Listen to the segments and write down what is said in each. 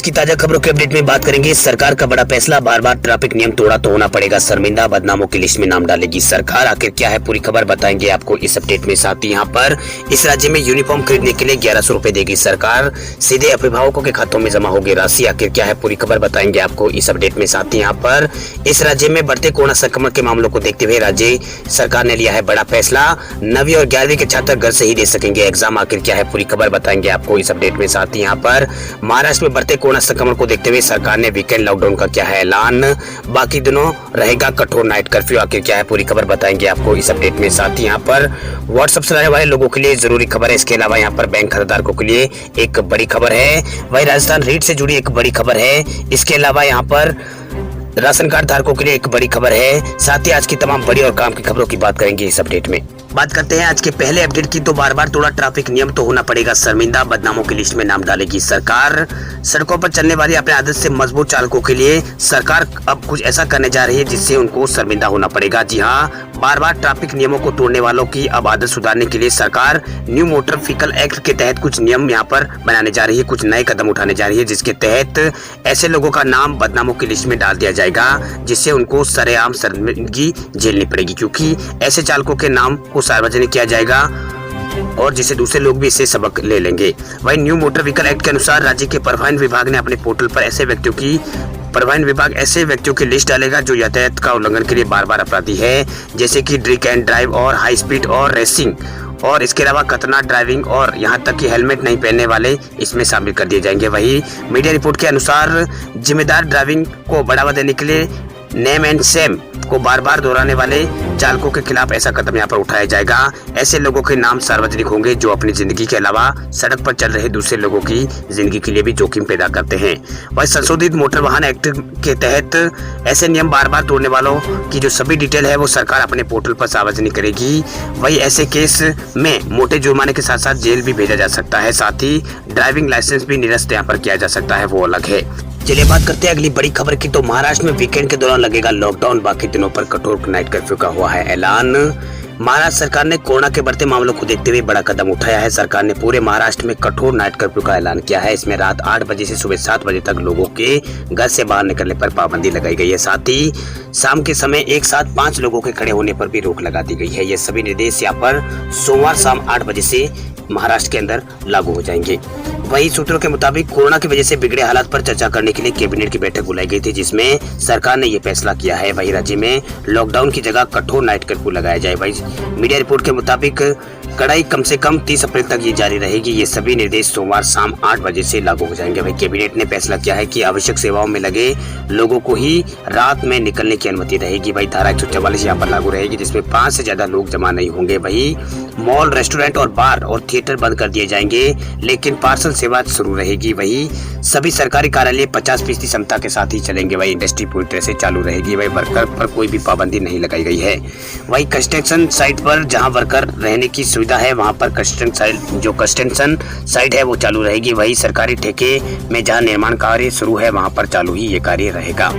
आज की ताजा खबरों के अपडेट में बात करेंगे। सरकार का बड़ा फैसला, बार बार ट्रैफिक नियम तोड़ा तो होना पड़ेगा शर्मिंदा, बदनामों की लिस्ट में नाम डालेगी सरकार। आखिर क्या है पूरी खबर बताएंगे आपको इस अपडेट में। साथ ही यहाँ पर इस राज्य में यूनिफॉर्म खरीदने के लिए 1100 रुपए देगी सरकार, सीधे अभिभावकों के खातों में जमा होगी राशि। आखिर क्या है पूरी खबर बताएंगे आपको इस अपडेट में। साथ ही यहाँ पर इस राज्य में बढ़ते कोरोना संक्रमण के मामलों को देखते हुए राज्य सरकार ने लिया है बड़ा फैसला, 9वीं और 11वीं के छात्र घर से ही दे सकेंगे एग्जाम। आखिर क्या है पूरी खबर बताएंगे आपको इस अपडेट में। साथ ही यहाँ पर महाराष्ट्र में बढ़ते कोरोना संक्रमण को देखते हुए सरकार ने वीकेंड लॉकडाउन का किया है ऐलान, बाकी दिनों रहेगा कठोर नाइट कर्फ्यू। आखिर क्या है पूरी खबर बताएंगे आपको इस अपडेट में। साथ ही यहाँ पर व्हाट्सएप चलाने वाले लोगों के लिए जरूरी खबर है। इसके अलावा यहाँ पर बैंक खाताधारकों के लिए एक बड़ी खबर है, वही राजस्थान रीट से जुड़ी एक बड़ी खबर है। इसके अलावा यहाँ पर राशन कार्ड धारकों के लिए एक बड़ी खबर है। साथ ही आज की तमाम बड़ी और काम की खबरों की बात करेंगे इस अपडेट में। बात करते हैं आज के पहले अपडेट की, तो बार बार तोड़ा ट्रैफिक नियम तो होना पड़ेगा शर्मिंदा, बदनामों की लिस्ट में नाम डालेगी सरकार। सड़कों पर चलने वाली अपने आदत से मजबूत चालकों के लिए सरकार अब कुछ ऐसा करने जा रही है जिससे उनको शर्मिंदा होना पड़ेगा। जी हाँ, बार बार ट्रैफिक नियमों को तोड़ने वालों की अब आदत सुधारने के लिए सरकार न्यू मोटर व्हीकल एक्ट के तहत कुछ नियम यहाँ पर बनाने जा रही है, कुछ नए कदम उठाने जा रही है, जिसके तहत ऐसे लोगों का नाम बदनामों की लिस्ट में डाल दिया जाएगा जिससे उनको सरेआम शर्मिंदगी झेलनी पड़ेगी, क्योंकि ऐसे चालकों के नाम को सार्वजनिक किया जाएगा और जिससे दूसरे लोग भी इससे सबक ले लेंगे। वहीं न्यू मोटर व्हीकल एक्ट के अनुसार राज्य के परिवहन विभाग ने अपने पोर्टल पर ऐसे व्यक्तियों की लिस्ट डालेगा जो यातायात का उल्लंघन के लिए बार बार अपराधी है, जैसे कि ड्रिंक एंड ड्राइव और हाई स्पीड और रेसिंग, और इसके अलावा खतरनाक ड्राइविंग और यहाँ तक कि हेलमेट नहीं पहनने वाले इसमें शामिल कर दिए जाएंगे। वही मीडिया रिपोर्ट के अनुसार जिम्मेदार ड्राइविंग को बढ़ावा देने के लिए नेम एंड सेम को बार बार दोहराने वाले चालकों के खिलाफ ऐसा कदम यहाँ पर उठाया जाएगा। ऐसे लोगों के नाम सार्वजनिक होंगे जो अपनी जिंदगी के अलावा सड़क पर चल रहे दूसरे लोगों की जिंदगी के लिए भी जोखिम पैदा करते हैं। वह संशोधित मोटर वाहन एक्ट के तहत ऐसे नियम बार बार तोड़ने वालों की जो सभी डिटेल है वो सरकार अपने पोर्टल पर सार्वजनिक करेगी। वही ऐसे केस में मोटे जुर्माने के साथ साथ जेल भी भेजा जा सकता है, साथ ही ड्राइविंग लाइसेंस भी निरस्त यहाँ पर किया जा सकता है, वो अलग है। चलिए बात करते हैं अगली बड़ी खबर की, तो महाराष्ट्र में वीकेंड के दौरान लगेगा लॉकडाउन, बाकी दिनों पर कठोर नाइट कर्फ्यू का हुआ है ऐलान। महाराष्ट्र सरकार ने कोरोना के बढ़ते मामलों को देखते हुए बड़ा कदम उठाया है। सरकार ने पूरे महाराष्ट्र में कठोर नाइट कर्फ्यू का ऐलान किया है। इसमें रात 8 बजे से सुबह 7 बजे तक लोगों के घर से बाहर निकलने पर पाबंदी लगाई गई है। साथ ही शाम के समय एक साथ 5 लोगों के खड़े होने पर भी रोक लगा दी गई है। ये सभी निर्देश यहाँ पर सोमवार शाम 8 बजे से महाराष्ट्र के अंदर लागू हो जाएंगे। वही सूत्रों के मुताबिक कोरोना की वजह से बिगड़े हालात पर चर्चा करने के लिए कैबिनेट की बैठक बुलाई गई थी, जिसमें सरकार ने ये फैसला किया है। वही राज्य में लॉकडाउन की जगह कठोर नाइट कर्फ्यू लगाया जाए। वही मीडिया रिपोर्ट के मुताबिक कड़ाई कम से कम 30 अप्रैल तक ये जारी रहेगी। ये सभी निर्देश सोमवार शाम 8 बजे से लागू हो जाएंगे। वही कैबिनेट ने फैसला किया है कि आवश्यक सेवाओं में लगे लोगों को ही रात में निकलने की अनुमति रहेगी। वही धारा 144 यहाँ पर लागू रहेगी, जिसमें 5 से ज्यादा लोग जमा नहीं होंगे। वही मॉल, रेस्टोरेंट और बार और थिएटर बंद कर दिए जाएंगे, लेकिन पार्सल सेवा शुरू रहेगी। वही सभी सरकारी कार्यालय 50% क्षमता के साथ ही चलेंगे। वही इंडस्ट्री पूरी तरह से चालू रहेगी। वही वर्कर पर कोई भी पाबंदी नहीं लगाई गई है। वही कंस्ट्रक्शन साइट पर जहां वर्कर रहने की सुविधा है वहां पर कंस्ट्रक्शन साइट है वो चालू रहेगी। वही सरकारी ठेके में जहां निर्माण कार्य शुरू है वहां पर चालू ही ये कार्य रहेगा।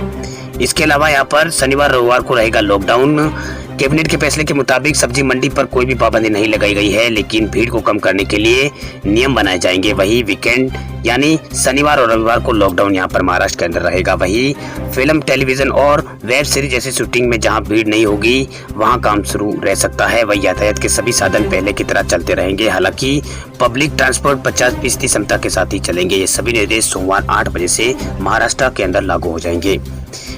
इसके अलावा यहाँ पर शनिवार रविवार को रहेगा लॉकडाउन। कैबिनेट के फैसले के मुताबिक सब्जी मंडी पर कोई भी पाबंदी नहीं लगाई गई है, लेकिन भीड़ को कम करने के लिए नियम बनाए जाएंगे। वही वीकेंड यानी शनिवार और रविवार को लॉकडाउन यहाँ पर महाराष्ट्र के अंदर रहेगा। वही फिल्म, टेलीविजन और वेब सीरीज जैसे शूटिंग में जहाँ भीड़ नहीं होगी वहाँ काम शुरू रह सकता है। वही यातायात के सभी साधन पहले की तरह चलते रहेंगे, हालांकि पब्लिक ट्रांसपोर्ट 50% क्षमता के साथ ही चलेंगे। ये सभी निर्देश सोमवार 8 बजे से महाराष्ट्र के अंदर लागू हो जाएंगे।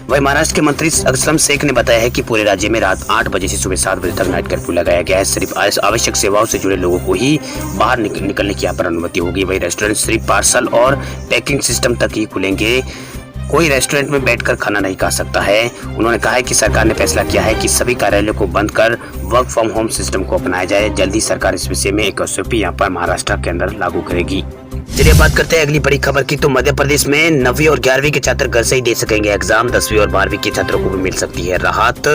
वही महाराष्ट्र के मंत्री असलम शेख ने बताया है कि पूरे राज्य में रात 8 बजे से सुबह 7 बजे तक नाइट कर्फ्यू लगाया गया है। सिर्फ आवश्यक सेवाओं से जुड़े लोगों को ही बाहर निकलने की यहाँ पर अनुमति होगी। वही रेस्टोरेंट सिर्फ पार्सल और पैकिंग सिस्टम तक ही खुलेंगे, कोई रेस्टोरेंट में बैठकर खाना नहीं खा सकता है। उन्होंने कहा है कि सरकार ने फैसला किया है कि सभी कार्यालयों को बंद कर वर्क फ्रॉम होम सिस्टम को अपनाया जाए। जल्दी सरकार इस विषय में एक SOP यहाँ पर महाराष्ट्र के अंदर लागू करेगी। चलिए बात करते हैं अगली बड़ी खबर की, तो मध्य प्रदेश में 9वीं और 11वीं के छात्र घर से ही दे सकेंगे एग्जाम। 10वीं और 12वीं के छात्रों को भी मिल सकती है राहत।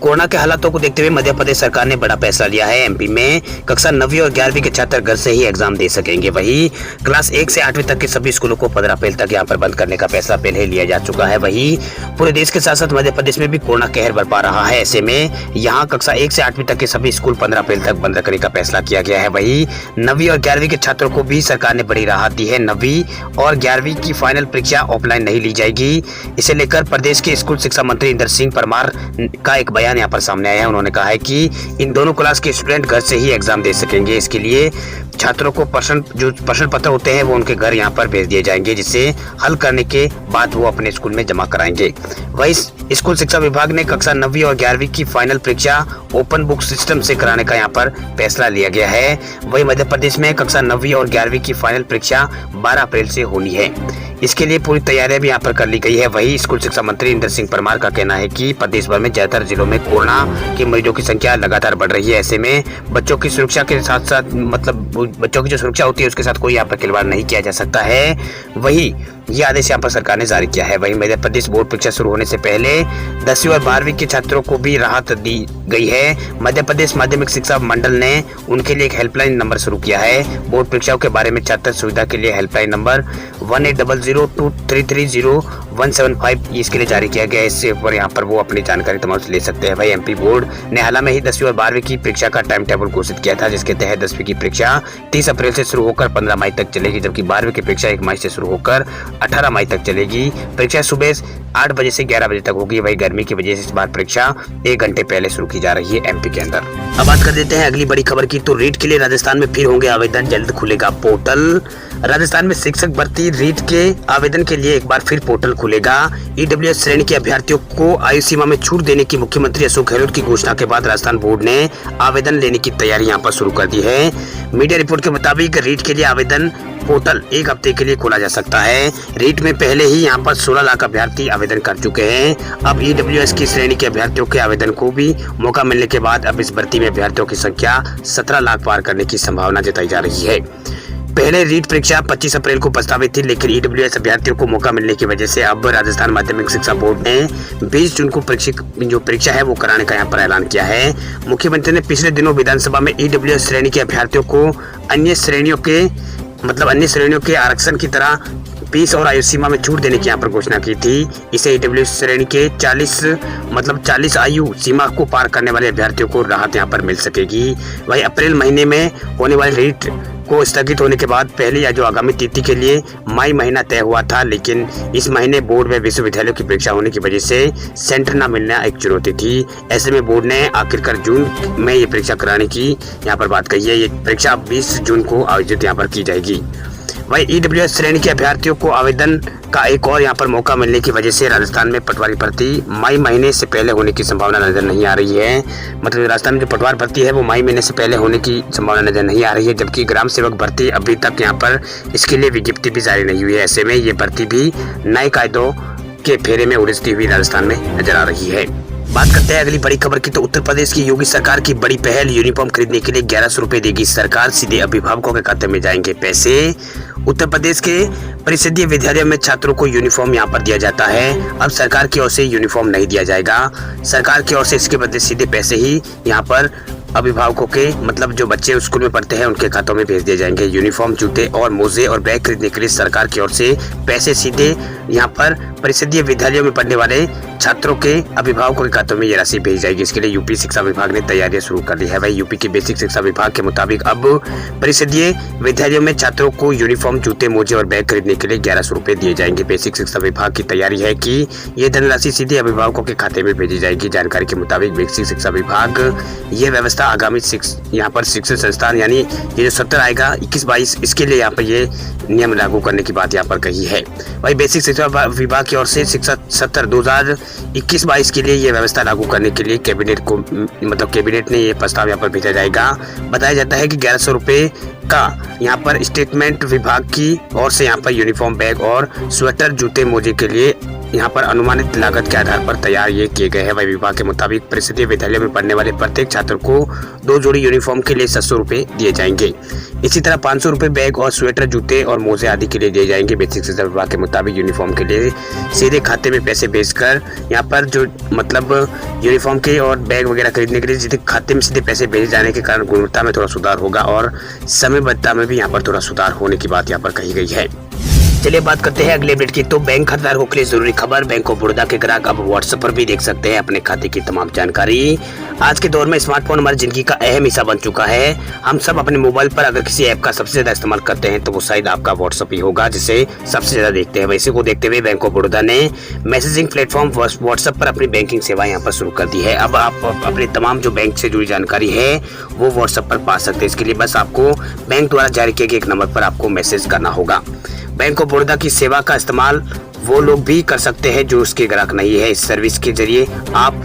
कोरोना के हालातों को देखते हुए मध्य प्रदेश सरकार ने बड़ा फैसला लिया है। एमपी में कक्षा 9वीं और 11वीं के छात्र घर से ही एग्जाम दे सकेंगे। वहीं क्लास 1 से 8वीं तक के सभी स्कूलों को 15 अप्रैल तक यहां पर बंद करने का फैसला पहले लिया जा चुका है। वहीं पूरे देश के साथ साथ मध्य प्रदेश में भी कोरोना कहर बरपा रहा है। ऐसे में यहाँ कक्षा 1 से 8वीं तक के सभी स्कूल 15 अप्रैल तक बंद रखने का फैसला किया गया है। वहीं 9वीं और 11वीं के छात्रों को भी सरकार ने बड़ी राहत दी है। 9वीं और 11वीं की फाइनल परीक्षा ऑफलाइन नहीं ली जाएगी। इसे लेकर प्रदेश के स्कूल शिक्षा मंत्री इंदर सिंह परमार का एक बयान यहाँ पर सामने आया है। उन्होंने कहा है कि इन दोनों क्लास के स्टूडेंट घर से ही एग्जाम दे सकेंगे। इसके लिए छात्रों को प्रश्न पत्र होते हैं वो उनके घर यहाँ पर भेज दिए जाएंगे, जिसे हल करने के बाद वो अपने स्कूल में जमा कराएंगे। वहीं स्कूल शिक्षा विभाग ने कक्षा 9वीं और 11वीं की फाइनल परीक्षा ओपन बुक सिस्टम से कराने का यहाँ पर फैसला लिया गया है। वहीं मध्य प्रदेश में कक्षा 9वीं और 11वीं की फाइनल परीक्षा 12 अप्रैल से होनी है। इसके लिए पूरी तैयारियां भी यहाँ पर कर ली गई है। वहीं स्कूल शिक्षा मंत्री इंदर सिंह परमार का कहना है कि प्रदेश भर में ज्यादातर जिलों में कोरोना के मरीजों की संख्या लगातार बढ़ रही है। ऐसे में बच्चों की सुरक्षा के साथ साथ बच्चों की जो सुरक्षा होती है उसके साथ कोई यहाँ पर खिलवाड़ नहीं किया जा सकता है। वही ये आदेश यहाँ पर सरकार ने जारी किया है। वहीं मध्य प्रदेश बोर्ड परीक्षा शुरू होने से पहले 10वीं और 12वीं के छात्रों को भी राहत दी गई है। मध्य प्रदेश माध्यमिक शिक्षा मंडल ने उनके लिए एक हेल्पलाइन नंबर शुरू किया है। बोर्ड परीक्षाओं के बारे में छात्र सुविधा के लिए हेल्पलाइन नंबर 180023300175 इसके लिए जारी किया गया है। इससे ऊपर यहाँ पर वो अपनी जानकारी तमाम से ले सकते हैं। भाई एमपी बोर्ड ने हाल में ही 10वीं और 12वीं की परीक्षा का टाइम टेबल घोषित किया था, जिसके तहत 10वीं की परीक्षा 30 अप्रैल से शुरू होकर 15 मई तक चलेगी, जबकि 12वीं की परीक्षा 1 मई से शुरू होकर 18 मई तक चलेगी। परीक्षा सुबह 8 बजे से 11 बजे तक होगी। वही गर्मी की वजह से इस बार परीक्षा 1 घंटे पहले शुरू की जा रही है एमपी के अंदर। अब बात कर देते हैं अगली बड़ी खबर की। तो रीट के लिए राजस्थान में फिर होंगे आवेदन, जल्द खुलेगा पोर्टल। राजस्थान में शिक्षक भर्ती रीट के आवेदन के लिए एक बार फिर पोर्टल खुलेगा। ईडब्ल्यूएस श्रेणी के अभ्यर्थियों को आयु सीमा में छूट देने की मुख्यमंत्री अशोक गहलोत की घोषणा के बाद राजस्थान बोर्ड ने आवेदन लेने की तैयारी यहाँ पर शुरू कर दी है। मीडिया रिपोर्ट के मुताबिक रीट के लिए आवेदन पोर्टल 1 हफ्ते के लिए खोला जा सकता है। रीट में पहले ही यहाँ पर 16 लाख अभ्यर्थी आवेदन कर चुके हैं। अब ईडब्ल्यूएस की श्रेणी के अभ्यर्थियों के आवेदन को भी मौका मिलने के बाद अब इस भर्ती में अभ्यर्थियों की संख्या 17 लाख पार करने की संभावना जताई जा रही है। पहले रीट परीक्षा 25 अप्रैल को प्रस्तावित थी, लेकिन ईडब्ल्यूएस अभ्यर्थियों को मौका मिलने की वजह से अब राजस्थान माध्यमिक शिक्षा बोर्ड ने 20 जून को परीक्षा है वो कराने का यहाँ पर ऐलान किया है। मुख्यमंत्री ने पिछले दिनों विधानसभा में ईडब्ल्यूएस श्रेणी के अभ्यर्थियों को अन्य श्रेणियों के आरक्षण की तरह फीस और आयु सीमा में छूट देने की यहाँ पर घोषणा की थी। इसे ईडब्ल्यूएस श्रेणी के 40 आयु सीमा को पार करने वाले अभ्यर्थियों को राहत यहाँ पर मिल सकेगी। वहीं अप्रैल महीने में होने वाले रीट को स्थगित होने के बाद पहले या जो आगामी तिथि के लिए मई महीना तय हुआ था, लेकिन इस महीने बोर्ड में विश्वविद्यालयों की परीक्षा होने की वजह से सेंटर न मिलना एक चुनौती थी। ऐसे में बोर्ड ने आखिरकार जून में ये परीक्षा कराने की यहाँ पर बात कही है। ये परीक्षा 20 जून को आयोजित यहाँ पर की जाएगी। वहीं ईडब्ल्यूएस श्रेणी के अभ्यर्थियों को आवेदन का एक और यहाँ पर मौका मिलने की वजह से राजस्थान में पटवारी भर्ती मई महीने से पहले होने की संभावना नजर नहीं आ रही है। मतलब राजस्थान में जो पटवार भर्ती है वो मई महीने से पहले होने की संभावना नजर नहीं आ रही है, जबकि ग्राम सेवक भर्ती अभी तक यहाँ पर इसके लिए विज्ञप्ति भी जारी नहीं हुई है। ऐसे में ये भर्ती भी नए कायदों के फेरे में उलझती हुई राजस्थान में नजर आ रही है। बात करते हैं अगली बड़ी खबर की। तो उत्तर प्रदेश की योगी सरकार की बड़ी पहल, यूनिफॉर्म खरीदने के लिए 1100 रुपए देगी सरकार, सीधे अभिभावकों के खाते में जाएंगे पैसे। उत्तर प्रदेश के परिषदीय विद्यालयों में छात्रों को यूनिफॉर्म यहाँ पर दिया जाता है। अब सरकार की ओर से यूनिफॉर्म नहीं दिया जाएगा। सरकार की ओर से इसके बदले सीधे पैसे ही यहाँ पर अभिभावकों के मतलब जो बच्चे स्कूल में पढ़ते हैं उनके खातों में भेज दिए जाएंगे। यूनिफॉर्म, जूते और मोजे और बैग खरीदने के लिए सरकार की ओर से पैसे सीधे यहाँ पर परिषदीय विद्यालयों में पढ़ने वाले छात्रों के अभिभावकों के खातों में ये राशि भेजी जाएगी। इसके लिए यूपी शिक्षा विभाग ने तैयारियां शुरू कर दी है। वही यूपी के बेसिक शिक्षा विभाग के मुताबिक अब परिषदीय विद्यालयों में छात्रों को यूनिफॉर्म, जूते, मोजे और बैग खरीदने के लिए 1100 रुपए दिए जाएंगे। बेसिक शिक्षा विभाग की तैयारी है कि ये धनराशि सीधे अभिभावकों के खाते में भेजी जाएगी। जानकारी के मुताबिक बेसिक शिक्षा विभाग ये व्यवस्था आगामी यहाँ पर शिक्षण संस्थान यानी ये जो सत्र आएगा 21-22 इसके लिए यहाँ पर ये नियम लागू करने की बात यहाँ पर कही है। वही बेसिक शिक्षा विभाग की ओर से शिक्षा सत्र 2021-22 के लिए ये व्यवस्था लागू करने के लिए कैबिनेट ने ये प्रस्ताव यहाँ पर भेजा जाएगा। बताया जाता है कि 1100 रुपए का यहाँ पर स्टेटमेंट विभाग की ओर से यहाँ पर यूनिफॉर्म, बैग और स्वेटर, जूते, मोजे के लिए यहाँ पर अनुमानित लागत के आधार पर तैयार ये किए गए हैं। वही विभाग के मुताबिक परिषदीय विद्यालय में पढ़ने वाले प्रत्येक छात्र को 2 जोड़ी यूनिफॉर्म के लिए 700 रुपए दिए जाएंगे। इसी तरह 500 रुपए बैग और स्वेटर, जूते और मोजे आदि के लिए दिए जाएंगे। बेसिक शिक्षा विभाग के मुताबिक यूनिफॉर्म के लिए सीधे खाते में पैसे भेजकर यहाँ पर जो मतलब यूनिफॉर्म के और बैग वगैरह खरीदने के लिए सीधे खाते में सीधे पैसे भेजे जाने के कारण गुणवत्ता में थोड़ा सुधार होगा और समयबद्धता में भी यहाँ पर थोड़ा सुधार होने की बात यहाँ पर कही गई है। चलिए बात करते हैं अगले अपडेट की। तो बैंक खातेदारों के लिए जरूरी खबर, बैंक ऑफ बड़ौदा के ग्राहक अब व्हाट्सएप पर भी देख सकते हैं अपने खाते की तमाम जानकारी। आज के दौर में स्मार्टफोन हमारी जिंदगी का अहम हिस्सा बन चुका है। हम सब अपने मोबाइल पर अगर किसी ऐप का सबसे ज्यादा इस्तेमाल करते हैं तो वो शायद आपका व्हाट्सएप ही होगा जिसे सबसे ज्यादा देखते हैं। वैसे को देखते हुए बैंक ऑफ बड़ौदा ने मैसेजिंग प्लेटफॉर्म व्हाट्सएप पर अपनी बैंकिंग सेवा यहाँ पर शुरू कर दी है। अब आप अपने तमाम जो बैंक से जुड़ी जानकारी है वो व्हाट्सएप पर पा सकते हैं। इसके लिए बस आपको बैंक द्वारा जारी किए गए एक नंबर पर आपको मैसेज करना होगा। बैंक ऑफ बड़ौदा की सेवा का इस्तेमाल वो लोग भी कर सकते हैं जो उसके ग्राहक नहीं है। इस सर्विस के जरिए आप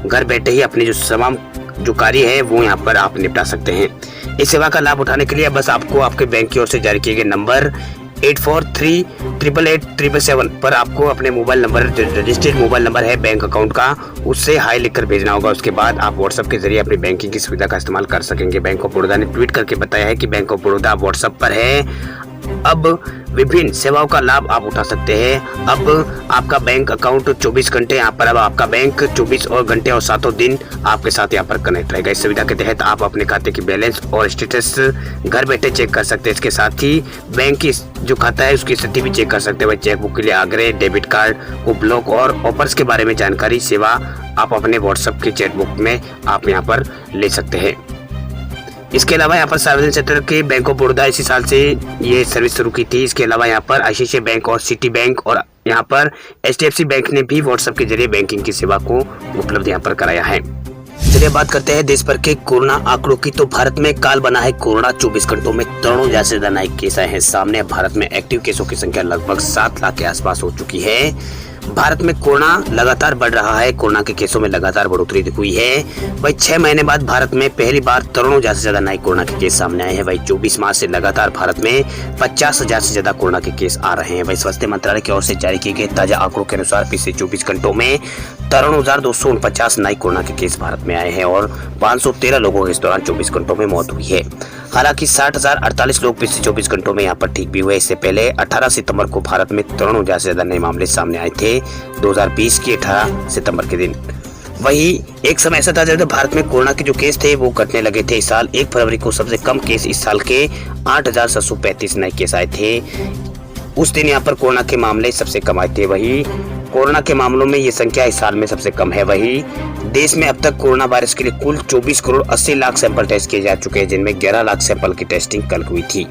घर बैठे ही अपने जो तमाम जो कार्य है वो यहाँ पर आप निपटा सकते हैं। इस सेवा का लाभ उठाने के लिए बस आपको आपके बैंक की ओर से जारी किए गए नंबर 8438887777 पर आपको अपने mobile number, registered mobile number है बैंक अकाउंट का, उससे हाई लिखकर भेजना होगा। उसके बाद आप व्हाट्सएप के जरिए अपनी बैंकिंग की सुविधा का इस्तेमाल कर सकेंगे। बैंक ऑफ बड़ौदा ने ट्वीट करके बताया है कि बैंक ऑफ बड़ौदा व्हाट्सएप पर है। अब विभिन्न सेवाओं का लाभ आप उठा सकते हैं। अब आपका बैंक अकाउंट 24 घंटे यहाँ पर, अब आपका बैंक 24 और घंटे और 7 दिन आपके साथ यहाँ पर कनेक्ट रहेगा। इस सुविधा के तहत आप अपने खाते की बैलेंस और स्टेटस घर बैठे चेक कर सकते हैं। इसके साथ ही बैंक की जो खाता है उसकी स्थिति भी चेक कर सकते हैं। वही चेकबुक के लिए आग्रह, डेबिट कार्ड को ब्लॉक और ऑफर्स के बारे में जानकारी सेवा आप अपने व्हाट्सएप की चैटबुक में आप यहाँ पर ले सकते हैं। इसके अलावा यहाँ पर सार्वजनिक क्षेत्र के बैंक ऑफ बड़ौदा इसी साल से ये सर्विस शुरू की थी। इसके अलावा यहाँ पर आईसीआईसीआई बैंक और सिटी बैंक और यहाँ पर एचडीएफसी बैंक ने भी व्हाट्सएप के जरिए बैंकिंग की सेवा को उपलब्ध यहाँ पर कराया है। चलिए बात करते हैं देश भर के कोरोना आंकड़ों की। तो भारत में काल बना है कोरोना। 24 घंटों में करोड़ों से ज्यादा नए केस आए हैं सामने। भारत में एक्टिव केसों की संख्या लगभग 7 लाख के आसपास हो चुकी है। भारत में कोरोना लगातार बढ़ रहा है। कोरोना के केसों में लगातार बढ़ोतरी हुई है। वही 6 महीने बाद भारत में पहली बार करोड़ों से ज्यादा नए कोरोना के केस सामने आए हैं। वही 24 मार्च से लगातार भारत में 50,000 से ज्यादा कोरोना के केस आ रहे हैं। वही स्वास्थ्य मंत्रालय की ओर से जारी किए गए ताजा आंकड़ों के अनुसार पिछले 24 घंटों में 53,249 नए कोरोना के केस भारत में आए हैं और 513 लोगों की इस दौरान 24 घंटों में मौत हुई है। हालांकि 60,048 लोग पिछले 24 घंटों में यहाँ पर ठीक भी हुए। इससे पहले 18 सितंबर को भारत में 53,000 से ज्यादा नए मामले सामने आए थे 2020 के 18 सितंबर के दिन। वही एक समय ऐसा था जब भारत में कोरोना के जो केस थे वो घटने लगे थे। इस साल 1 फरवरी को सबसे कम केस इस साल के 8,735 नए केस आए थे। उस दिन यहाँ पर कोरोना के मामले सबसे कम आए थे। वही कोरोना के मामलों में ये संख्या इस साल में सबसे कम है। वही देश में अब तक कोरोना वायरस के लिए कुल 24 करोड़ 80 लाख सैंपल टेस्ट किए जा चुके हैं जिनमें 11 लाख सैंपल की टेस्टिंग कल हुई थी।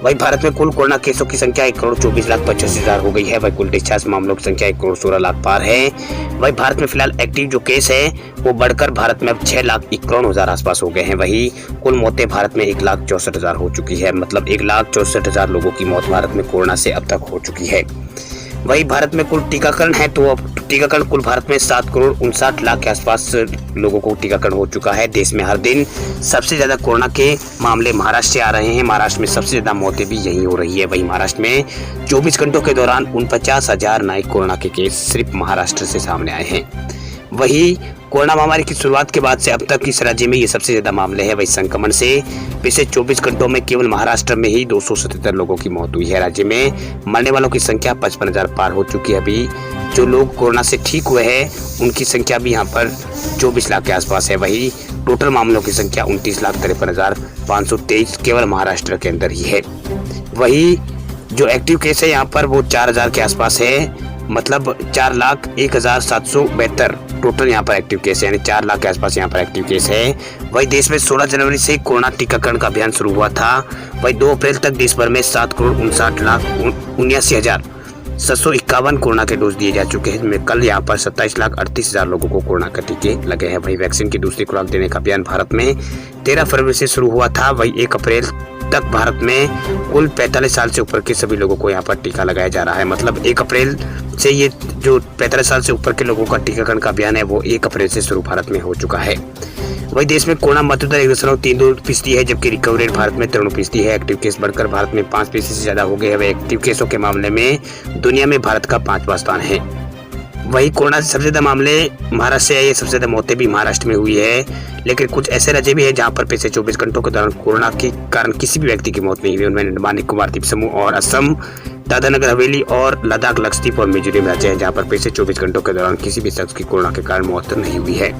वही भारत में कुल कोरोना केसों की संख्या 1,24,85,000 हो गई है। वही कुल डिस्चार्ज मामलों की संख्या 1,16,00,000 पार है। वही भारत में फिलहाल एक्टिव जो केस है वो बढ़कर भारत में अब 6,51,000 आसपास हो गए हैं। वही कुल मौतें भारत में 1,64,000 हो चुकी है। मतलब 1,64,000 लोगों की मौत भारत में कोरोना से अब तक हो चुकी है। वही भारत में कुल टीकाकरण है तो अब टीकाकरण कुल भारत में 7,59,00,000 के आसपास लोगों को टीकाकरण हो चुका है। देश में हर दिन सबसे ज्यादा कोरोना के मामले महाराष्ट्र से आ रहे हैं। महाराष्ट्र में सबसे ज्यादा मौतें भी यहीं हो रही है। वही महाराष्ट्र में 24 घंटों के दौरान 49,000 नए कोरोना के केस सिर्फ महाराष्ट्र से सामने आए हैं। वही कोरोना महामारी की शुरुआत के बाद से अब तक इस राज्य में ये सबसे ज्यादा मामले हैं। वही संक्रमण से पिछले 24 घंटों में केवल महाराष्ट्र में ही 277 लोगों की मौत हुई है। राज्य में मरने वालों की संख्या 55,000 पार हो चुकी है। अभी जो लोग कोरोना से ठीक हुए हैं उनकी संख्या भी यहाँ पर 24 लाख के आसपास है। वही टोटल मामलों की संख्या 29,53,523 केवल महाराष्ट्र के अंदर ही है। वही जो एक्टिव केस है यहाँ पर वो 4,000 के आसपास है। मतलब 4,01,772 टोटल यहाँ पर एक्टिव केस है, यानी 4 लाख के आसपास यहाँ पर एक्टिव केस है। वही देश में 16 जनवरी से कोरोना टीकाकरण का अभियान शुरू हुआ था। वही 2 अप्रैल तक देश भर में 7,59,79,751 कोरोना के डोज दिए जा चुके हैं, जिनमें कल यहाँ पर 27,38,000 लोगों को कोरोना के टीके लगे हैं। वही वैक्सीन की दूसरी खुराक देने का अभियान भारत में 13 फरवरी से शुरू हुआ था। वही 1 अप्रैल तक भारत में कुल 45 साल से ऊपर के सभी लोगों को यहाँ पर टीका लगाया जा रहा है। मतलब 1 अप्रैल से ये जो 45 साल से ऊपर के लोगों का टीकाकरण का अभियान है वो 1 अप्रैल से शुरू भारत में हो चुका है। वही देश में कोरोना मृत्यु दर 1.32% है, जबकि रिकवरी रेट भारत में 93% है। एक्टिव केस बढ़कर भारत में 5% से ज्यादा हो गए हैं। एक्टिव केसों के मामले में दुनिया में भारत का 5वां स्थान है। वही कोरोना से सबसे ज़्यादा मामले महाराष्ट्र से आई है, सबसे ज़्यादा मौतें भी महाराष्ट्र में हुई है। लेकिन कुछ ऐसे राज्य भी है जहां पर पिछले 24 घंटों के दौरान कोरोना के कारण किसी भी व्यक्ति की मौत नहीं हुई। उनमें अंडमान निकोबार द्वीप समूह और असम, दादरा नगर हवेली और लद्दाख, लक्षद्वीप और मिजोरम राज्य है जहां पर पिछले 24 घंटों के दौरान किसी भी शख्स की कोरोना के कारण मौत नहीं हुई है।